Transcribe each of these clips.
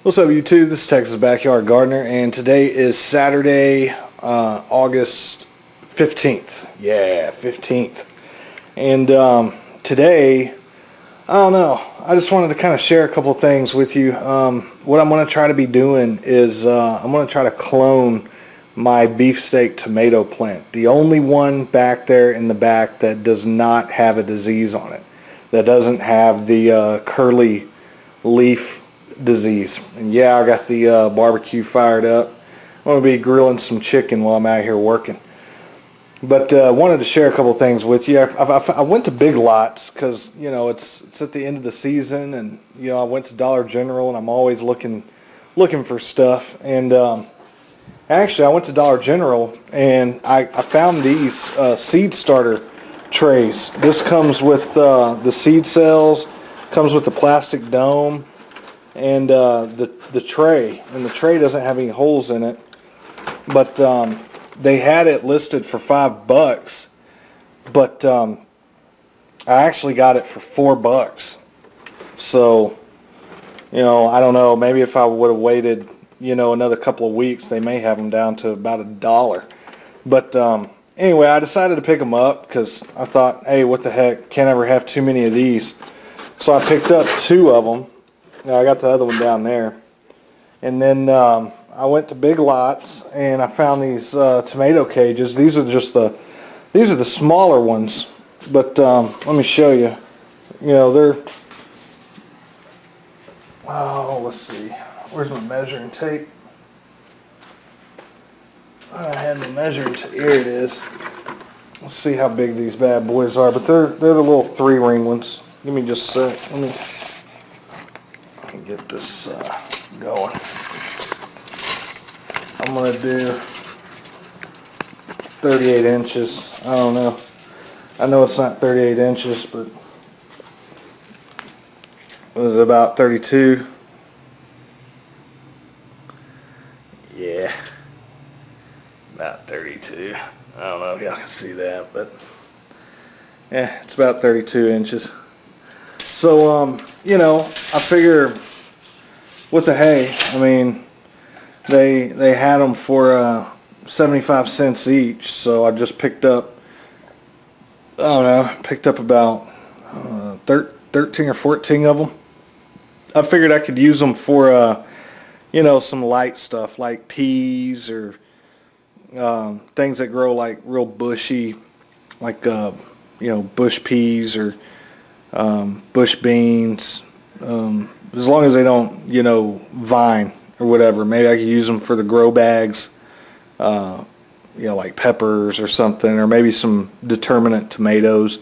What's up, YouTube? This is Texas Backyard Gardener, and today is Saturday, August 15th. Yeah, 15th. And today, I don't know, I just wanted to kind of share a couple of things with you. What I'm going to try to be doing is I'm going to try to clone my beefsteak tomato plant. The only one back there in the back that does not have a disease on it, that doesn't have the curly leaf disease. And yeah, I got the barbecue fired up. I'm going to be grilling some chicken while I'm out here working. But wanted to share a couple things with you. I went to Big Lots because, you know, it's at the end of the season, and you know, I went to Dollar General, and I'm always looking for stuff. And actually, I went to Dollar General, and I found these seed starter trays. This comes with the seed cells, comes with the plastic dome, and the tray. And the tray doesn't have any holes in it, but they had it listed for $5, but I actually got it for $4. So, you know, I don't know, maybe if I would have waited, you know, another couple of weeks, they may have them down to about $1. But anyway, I decided to pick them up because I thought, hey, what the heck, can't ever have too many of these. So I picked up 2 of them. Now I got the other one down there. And then I went to Big Lots and I found these tomato cages. These are the smaller ones. But let me show you. You know, they're, oh, let's see. Where's my measuring tape? I had my measuring tape. Here it is. Let's see how big these bad boys are. But they're the little 3-ring ones. Give me just a sec. Let me get this going. I'm going to do 38 inches. I don't know. I know it's not 38 inches, but was it about 32? Yeah, about 32. I don't know if y'all can see that, but yeah, it's about 32 inches. So, you know, I figure, what the hey, I mean, they had them for 75 cents each, so I just picked up, I don't know, picked up about 13 or 14 of them. I figured I could use them for, you know, some light stuff like peas or things that grow like real bushy, like, you know, bush peas or bush beans, as long as they don't, you know, vine or whatever. Maybe I could use them for the grow bags, you know, like peppers or something, or maybe some determinate tomatoes.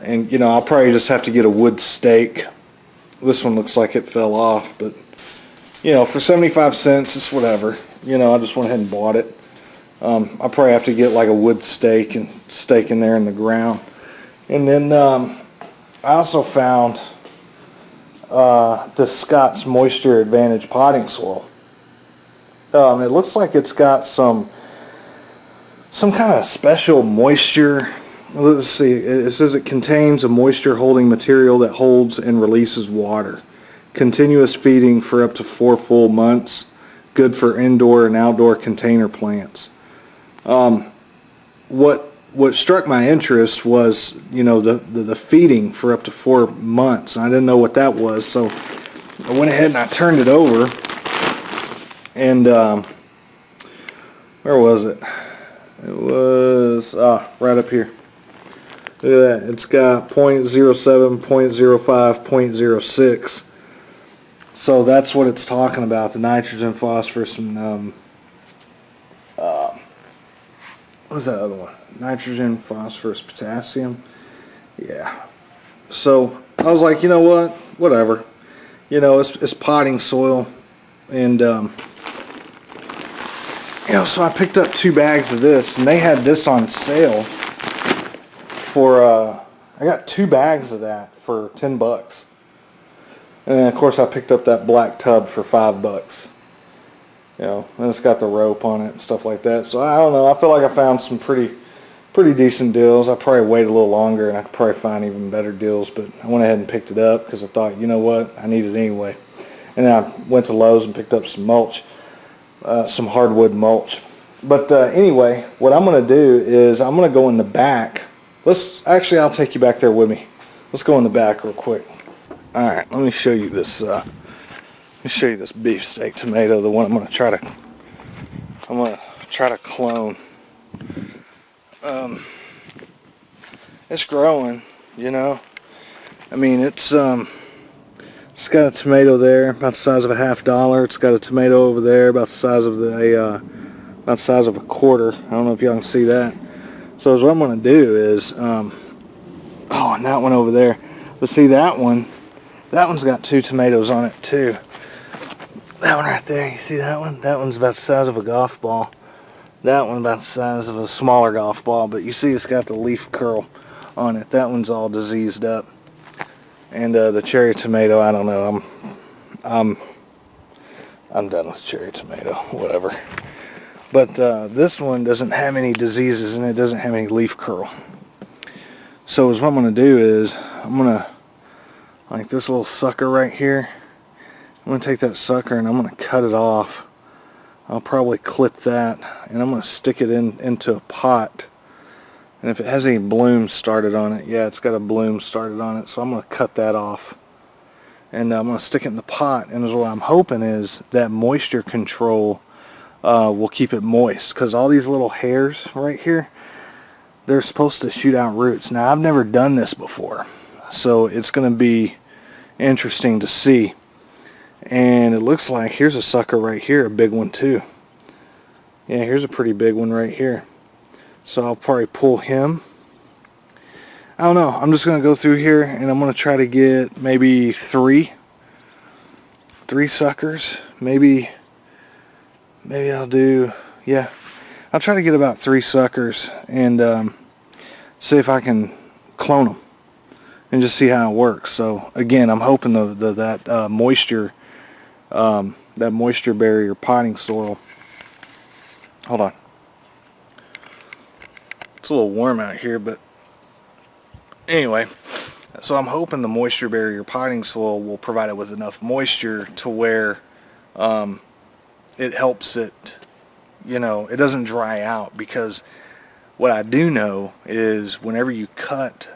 And, you know, I'll probably just have to get a wood stake. This one looks like it fell off, but, you know, for 75 cents, it's whatever. You know, I just went ahead and bought it. I'll probably have to get like a wood stake and stake in there in the ground. And then I also found this Scott's Moisture Advantage potting soil. It looks like it's got some kind of special moisture. Let's see. It says it contains a moisture holding material that holds and releases water. Continuous feeding for up to 4 full months. Good for indoor and outdoor container plants. What struck my interest was, you know, the feeding for up to 4 months. I didn't know what that was, so I went ahead and I turned it over, and where was it? It was right up here. Look at that. It's got 0.07, 0.05, 0.06. So that's what it's talking about, the nitrogen, phosphorus, and what's that other one? Nitrogen, phosphorus, potassium. Yeah. So I was like, you know what? Whatever. You know, it's potting soil, and you know, so I picked up 2 bags of this, and they had this on sale for I got 2 bags of that for $10. And then of course I picked up that black tub for $5. You know, and it's got the rope on it and stuff like that. So I don't know, I feel like I found some pretty decent deals. I probably wait a little longer and I could probably find even better deals, but I went ahead and picked it up because I thought, you know what, I need it anyway. And I went to Lowe's and picked up some mulch, some hardwood mulch. But anyway, what I'm going to do is I'm going to go in the back. I'll take you back there with me. Let's go in the back real quick. All right, let me show you this. Let me show you this beefsteak tomato. The one I'm going to try to clone. It's growing, you know. I mean, it's got a tomato there about the size of a $50. It's got a tomato over there about the size of a quarter. I don't know if y'all can see that. So what I'm going to do is, and that one over there. But see that one's got 2 tomatoes on it too. That one right there, you see that one? That one's about the size of a golf ball. That one about the size of a smaller golf ball. But you see it's got the leaf curl on it. That one's all diseased up. And the cherry tomato, I don't know. I'm done with cherry tomato, whatever. But this one doesn't have any diseases and it doesn't have any leaf curl. So what I'm going to do is I'm going to, like this little sucker right here, I'm going to take that sucker and I'm going to cut it off. I'll probably clip that and I'm going to stick it into a pot. And if it has any blooms started on it, yeah, it's got a bloom started on it, so I'm going to cut that off. And I'm going to stick it in the pot, and what I'm hoping is that moisture control will keep it moist, because all these little hairs right here, they're supposed to shoot out roots. Now, I've never done this before, so it's going to be interesting to see. And it looks like here's a sucker right here, a big one too. Yeah, here's a pretty big one right here. So I'll probably pull him. I don't know. I'm just going to go through here and I'm going to try to get maybe three suckers. Maybe I'll do, yeah. I'll try to get about 3 suckers and see if I can clone them and just see how it works. So again, I'm hoping that moisture barrier potting soil. Hold on. It's a little warm out here, but anyway, so I'm hoping the moisture barrier potting soil will provide it with enough moisture to where it helps it, you know, it doesn't dry out. Because what I do know is whenever you cut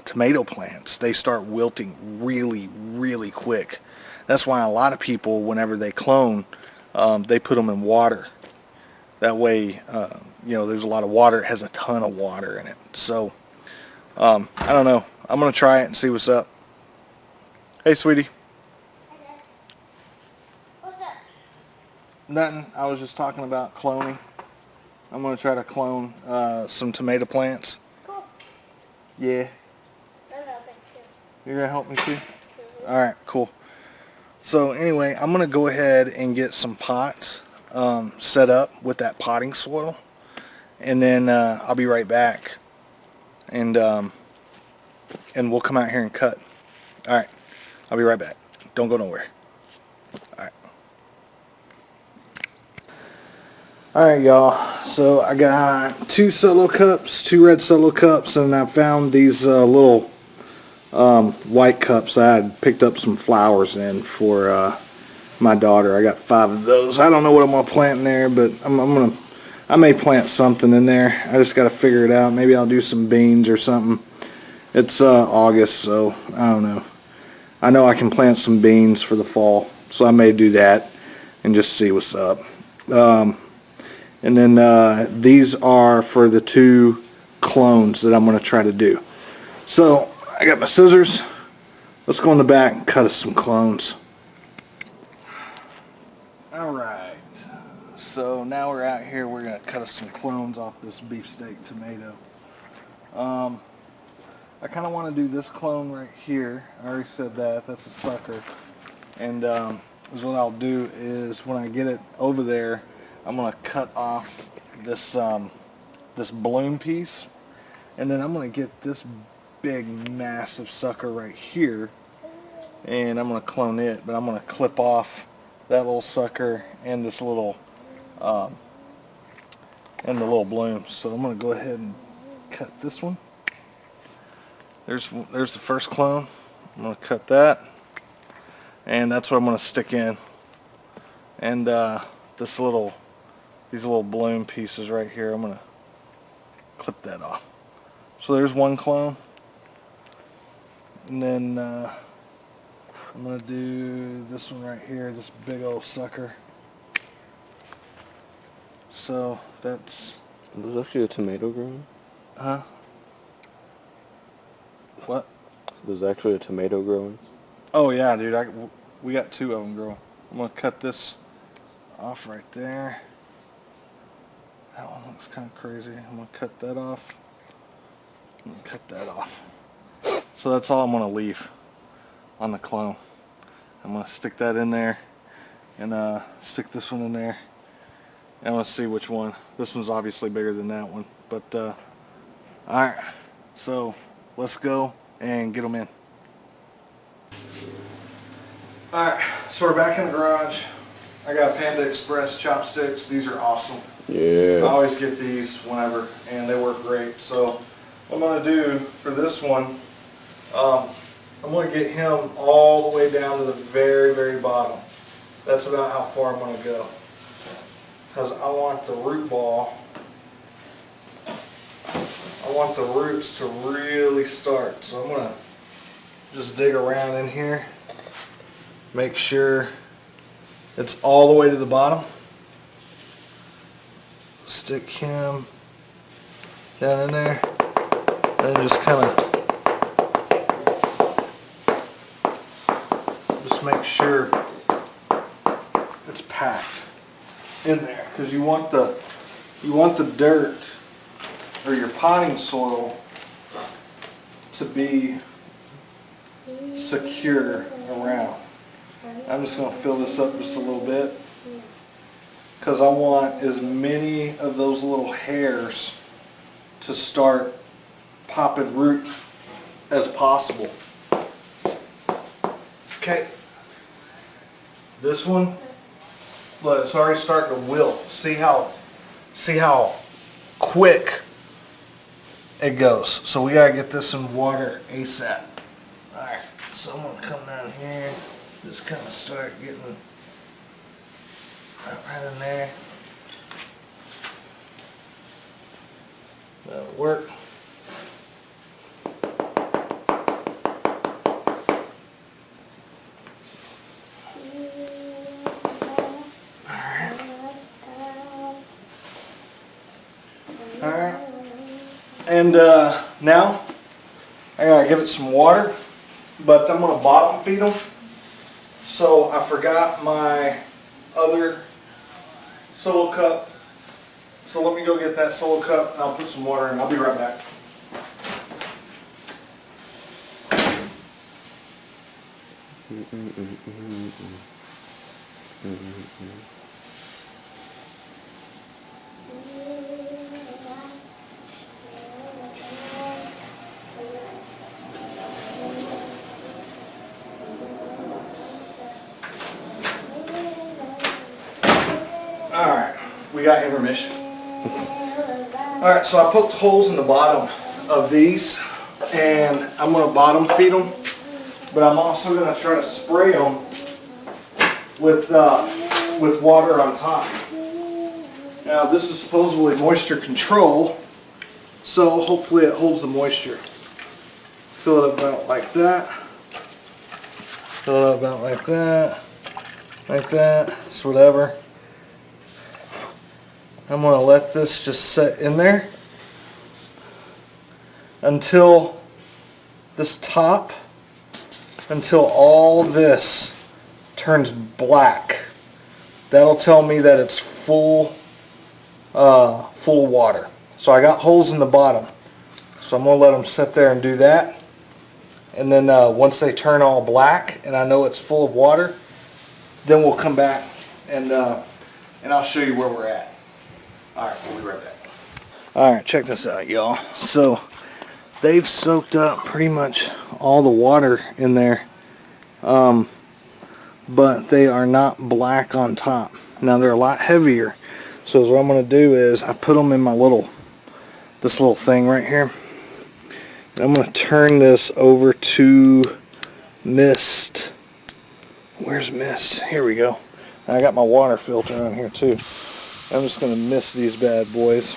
tomato plants, they start wilting really, really quick. That's why a lot of people, whenever they clone, they put them in water. That way, you know, there's a lot of water. It has a ton of water in it. So, I don't know. I'm going to try it and see what's up. Hey, sweetie. Hey, Dad. What's up? Nothing. I was just talking about cloning. I'm going to try to clone some tomato plants. Cool. Yeah. I'm helping too. You're going to help me too? All right, cool. So anyway, I'm going to go ahead and get some pots set up with that potting soil, and then I'll be right back, and we'll come out here and cut. All right, I'll be right back. Don't go nowhere. All right, y'all. So I got 2 solo cups, 2 red solo cups, and I found these little white cups I had picked up some flowers in for my daughter. I got 5 of those. I don't know what I'm gonna plant in there, but I may plant something in there. I just gotta figure it out. Maybe I'll do some beans or something. It's August, so I don't know. I know I can plant some beans for the fall, so I may do that and just see what's up. And then these are for the 2 clones that I'm gonna try to do. So I got my scissors. Let's go in the back and cut us some clones. Alright, so now we're out here. We're going to cut us some clones off this beefsteak tomato. I kind of want to do this clone right here. I already said that. That's a sucker. And what I'll do is when I get it over there, I'm going to cut off this, this bloom piece. And then I'm going to get this big massive sucker right here, and I'm going to clone it, but I'm going to clip off that little sucker and this little and the little blooms. So I'm going to go ahead and cut this one. There's the first clone. I'm going to cut that, and that's what I'm going to stick in. And these little balloon pieces right here, I'm going to clip that off. So there's one clone, and then I'm going to do this one right here, this big old sucker. So that's... There's actually a tomato growing? Huh? What? There's actually a tomato growing? Oh yeah, dude, we got 2 of them growing. I'm going to cut this off right there. That one looks kind of crazy. I'm going to cut that off. I'm going to cut that off. So that's all I'm going to leave on the clone. I'm going to stick that in there and stick this one in there. And I'm going to see which one. This one's obviously bigger than that one. But, alright. So, let's go and get them in. Alright, so we're back in the garage. I got Panda Express chopsticks. These are awesome. Yeah. I always get these whenever, and they work great. So, what I'm going to do for this one, I'm going to get him all the way down to the very, very bottom. That's about how far I'm going to go. Because I want the root ball, I want the roots to really start. So I'm going to just dig around in here, make sure it's all the way to the bottom. Stick him down in there, and just kind of make sure it's packed in there, because you want the dirt or your potting soil to be secure around. I'm just going to fill this up just a little bit, because I want as many of those little hairs to start popping root as possible. Okay, this one, look, it's already starting to wilt. See how quick it goes. So we gotta get this in water ASAP. All right, so I'm gonna come down here, just kind of start getting right in there. That'll work. Alright, and now I gotta give it some water, but I'm gonna bottom feed them. So I forgot my other solo cup, so let me go get that solo cup and I'll put some water in. I'll be right back. Alright, we got intermission. Alright, so I poked holes in the bottom of these, and I'm going to bottom feed them, but I'm also going to try to spray them with water on top. Now this is supposedly moisture control, so hopefully it holds the moisture. Fill it about like that. Fill it about like that. Like that. It's whatever. I'm going to let this just set in there until this top, until all this turns black. That'll tell me that it's full of water. So I got holes in the bottom, so I'm going to let them sit there and do that. And then once they turn all black and I know it's full of water, then we'll come back and I'll show you where we're at. Alright, we'll be right back. Alright, check this out, y'all. So they've soaked up pretty much all the water in there, but they are not black on top. Now they're a lot heavier, so what I'm going to do is I put them in my this little thing right here. And I'm going to turn this over to mist Where's mist? Here we go. I got my water filter on here too. I'm just going to mist these bad boys.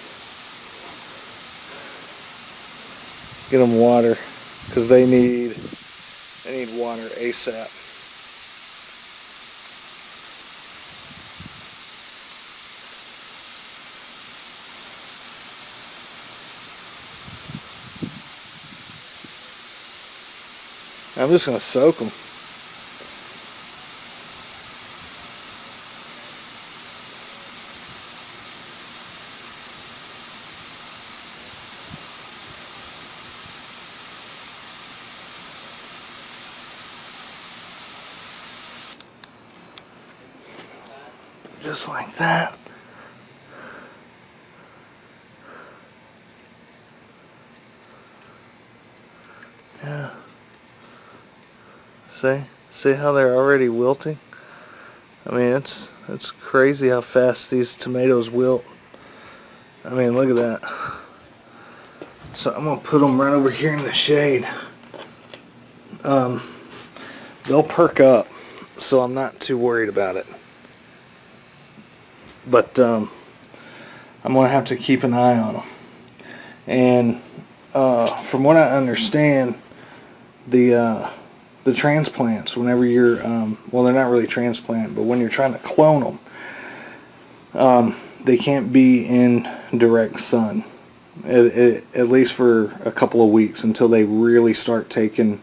Get them water because they need water ASAP. I'm just going to soak them. Just like that. Yeah. See how they're already wilting? I mean, it's crazy how fast these tomatoes wilt. I mean, look at that. So I'm gonna put them right over here in the shade. They'll perk up, so I'm not too worried about it. But I'm gonna have to keep an eye on them. And from what I understand, the transplants, whenever you're well, they're not really transplant, but when you're trying to clone them, they can't be in direct sun, at least for a couple of weeks, until they really start taking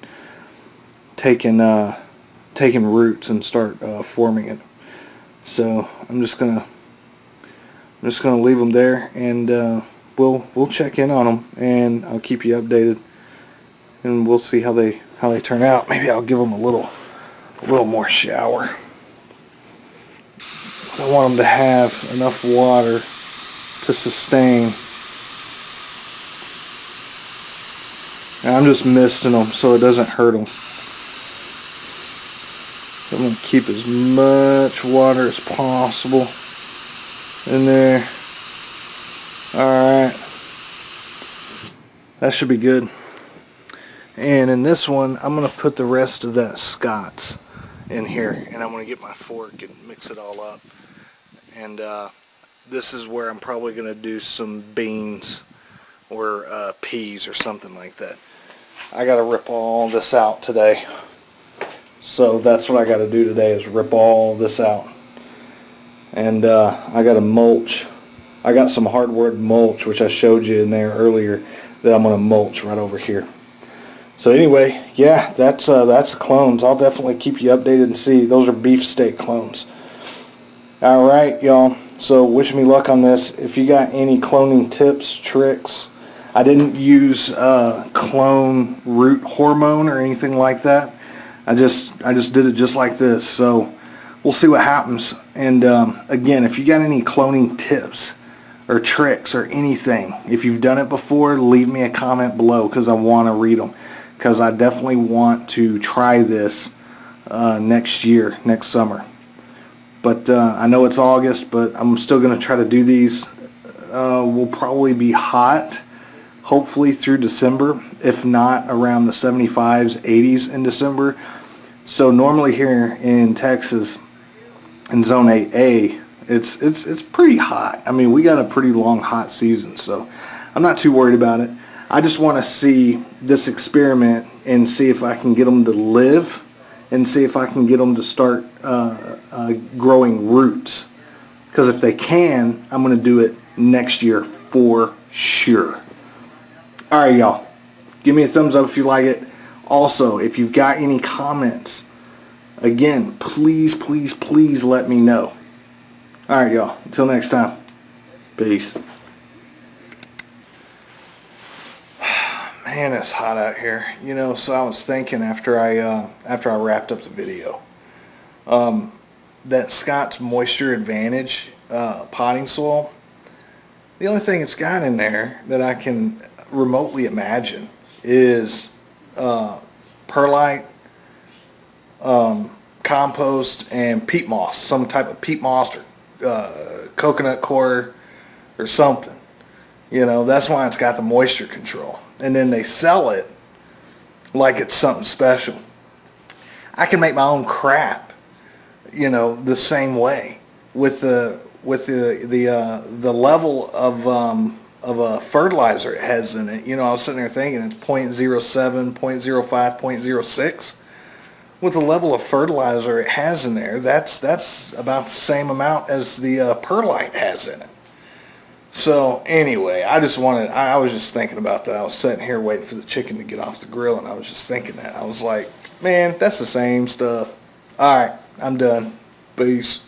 roots and start forming it. So I'm just gonna leave them there, and we'll check in on them, and I'll keep you updated, and we'll see how they turn out. Maybe I'll give them a little more shower. I want them to have enough water to sustain. And I'm just misting them so it doesn't hurt them. I'm going to keep as much water as possible in there. Alright. That should be good. And in this one, I'm going to put the rest of that Scott's in here. And I'm going to get my fork and mix it all up. And this is where I'm probably going to do some beans or peas or something like that. I got to rip all this out today. So that's what I got to do today, is rip all this out. And I got to mulch. I got some hardwood mulch, which I showed you in there earlier, that I'm going to mulch right over here. So anyway, yeah, that's the clones. I'll definitely keep you updated and see. Those are beefsteak clones. Alright, y'all. So wish me luck on this. If you got any cloning tips, tricks, I didn't use clone root hormone or anything like that. I just did it just like this. So we'll see what happens. And again, if you got any cloning tips or tricks or anything, if you've done it before, leave me a comment below, because I want to read them. Because I definitely want to try this next summer. But I know it's August, but I'm still going to try to do these. We'll probably be hot, hopefully through December, if not around the 75s, 80s in December. So normally here in Texas, in Zone 8A, it's pretty hot. I mean, we got a pretty long hot season, so I'm not too worried about it. I just want to see this experiment and see if I can get them to live, and see if I can get them to start growing roots. Because if they can, I'm going to do it next year for sure. Alright, y'all. Give me a thumbs up if you like it. Also, if you've got any comments, again, please, please, please let me know. Alright, y'all. Until next time. Peace. Man, it's hot out here. You know, so I was thinking after I wrapped up the video, that Scott's Moisture Advantage potting soil, the only thing it's got in there that I can remotely imagine is perlite, compost, and peat moss, some type of peat moss or coconut coir or something. You know, that's why it's got the moisture control. And then they sell it like it's something special. I can make my own crap you know, the same way with the level of fertilizer it has in it. You know, I was sitting there thinking it's 0.07, 0.05, 0.06. With the level of fertilizer it has in there, that's about the same amount as the perlite has in it. So anyway, I was just thinking about that. I was sitting here waiting for the chicken to get off the grill, and I was just thinking that. I was like, man, that's the same stuff. All right, I'm done. Peace.